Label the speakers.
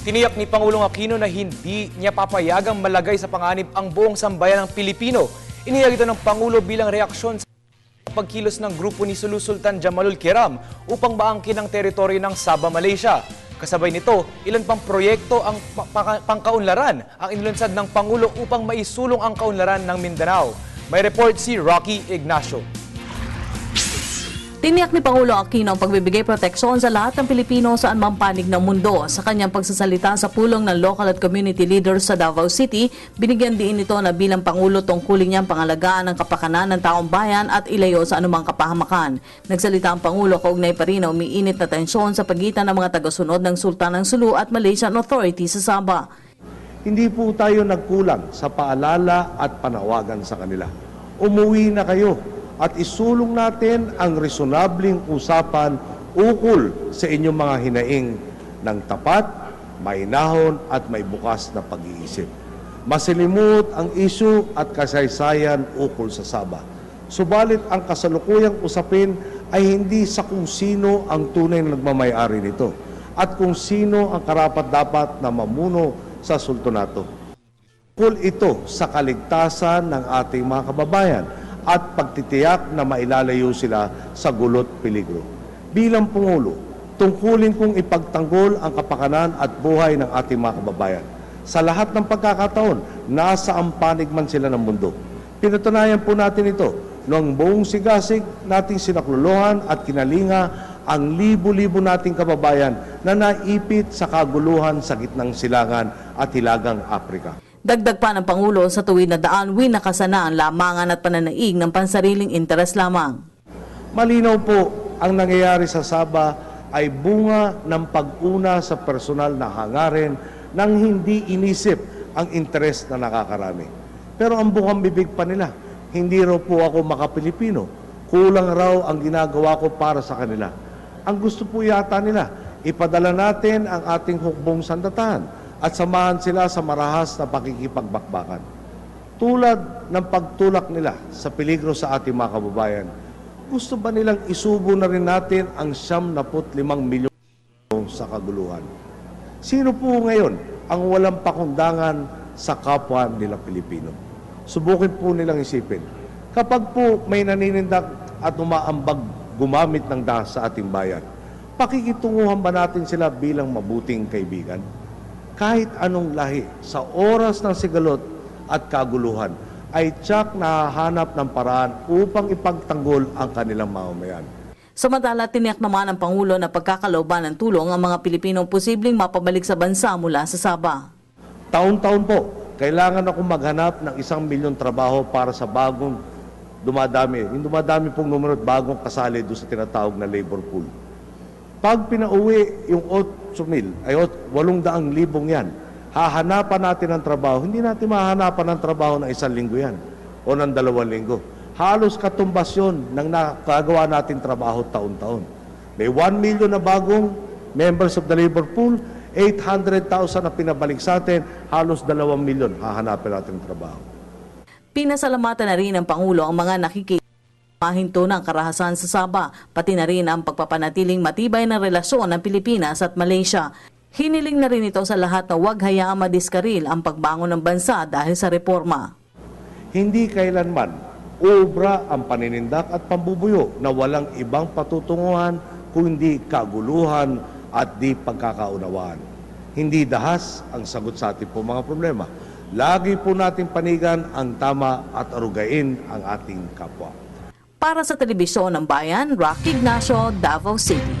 Speaker 1: Tiniyak ni Pangulong Aquino na hindi niya papayagang malagay sa panganib ang buong sambayan ng Pilipino. Inihayag ito ng Pangulo bilang reaksyon sa pagkilos ng grupo ni Sulu Sultan Jamalul Kiram upang maangkin ang teritoryo ng Sabah, Malaysia. Kasabay nito, ilan pang proyekto ang pangkaunlaran ang inilunsad ng Pangulo upang maisulong ang kaunlaran ng Mindanao. May report si Rocky Ignacio.
Speaker 2: Tiniyak ni Pangulo Aquino ang pagbibigay proteksyon sa lahat ng Pilipino saan mang panig ng mundo. Sa kanyang pagsasalita sa pulong ng local at community leaders sa Davao City, binigyan din ito na bilang Pangulo tungkulin niyang pangalagaan ang kapakanan ng taong bayan at ilayo sa anumang kapahamakan. Nagsalita ang Pangulo kaugnay pa rin na umiinit na tensyon sa pagitan ng mga tagasunod ng Sultan ng Sulu at Malaysian Authority sa Sabah.
Speaker 3: Hindi po tayo nagkulang sa paalala at panawagan sa kanila. Umuwi na kayo at isulong natin ang resonableng usapan ukol sa inyong mga hinaing ng tapat, mainahon at may bukas na pag-iisip. Masilimot ang isyu at kasaysayan ukol sa Sabah. Subalit ang kasalukuyang usapin ay hindi sa kung sino ang tunay na nagmamay-ari nito at kung sino ang karapat-dapat na mamuno sa sultanato. Ukol ito sa kaligtasan ng ating mga kababayan at pagtitiyak na mailalayo sila sa gulot peligro. Bilang Pangulo, tungkulin kong ipagtanggol ang kapakanan at buhay ng ating mga kababayan. Sa lahat ng pagkakataon, nasa panig man sila ng mundo. Pinatunayan po natin ito noong buong sigasig nating sinakluluhan at kinalinga ang libo-libo nating kababayan na naipit sa kaguluhan sa gitnang silangan at hilagang Afrika.
Speaker 2: Dagdag pa ng Pangulo sa tuwid na daan, winakasana ang lamangan at pananaig ng pansariling interes lamang.
Speaker 3: Malinaw po ang nangyayari sa Sabah ay bunga ng pag-una sa personal na hangarin nang hindi inisip ang interes na nakakarami. Pero ang bukang bibig pa nila, hindi raw po ako makapilipino. Kulang raw ang ginagawa ko para sa kanila. Ang gusto po yata nila, ipadala natin ang ating hukbong sandatahan at samahan sila sa marahas na pakikipagbakbakan. Tulad ng pagtulak nila sa peligro sa ating mga kababayan, gusto ba nilang isubo na rin natin ang 75 milyon sa kaguluhan? Sino po ngayon ang walang pakundangan sa kapwa nila Pilipino? Subukin po nilang isipin. Kapag po may naninindak at umaambag gumamit ng dahas sa ating bayan, pakikitunguhan ba natin sila bilang mabuting kaibigan? Kahit anong lahi, sa oras ng sigalot at kaguluhan, ay tiyak na hahanap ng paraan upang ipagtanggol ang kanilang mamamayan.
Speaker 2: Samantala, tiniyak naman ng Pangulo na pagkakalooban ng tulong ang mga Pilipinong posibleng mapabalik sa bansa mula sa Sabah.
Speaker 3: Taon-taon po, kailangan ako maghanap ng 1 milyon trabaho para sa bagong dumadami. Yung dumadami pong numero at bagong kasali doon sa tinatawag na labor pool. Pag pinauwi yung 8,000 ay 800,000 yan, hahanapan natin ng trabaho. Hindi natin mahahanapan ng trabaho ng 1 linggo yan o ng 2 linggo. Halos katumbas yun ng nakagawa natin trabaho taon-taon. May 1 million na bagong members of the labor pool, 800,000 na pinabalik sa atin, halos 2 milyon hahanapin natin ng trabaho.
Speaker 2: Pinasalamatan na rin ng Pangulo ang mga mahinto ng karahasan sa Sabah, pati na rin ang pagpapanatiling matibay na relasyon ng Pilipinas at Malaysia. Hiniling na rin ito sa lahat na huwag hayaang madiskaril ang pagbangon ng bansa dahil sa reforma.
Speaker 3: Hindi kailanman obra ang paninindak at pambubuyo na walang ibang patutunguhan kundi kaguluhan at di pagkakaunawaan. Hindi dahas ang sagot sa ating po mga problema. Lagi po natin panigan ang tama at arugain ang ating kapwa.
Speaker 2: Para sa Telebisyon ng Bayan, Rocky Ignacio, Davao City.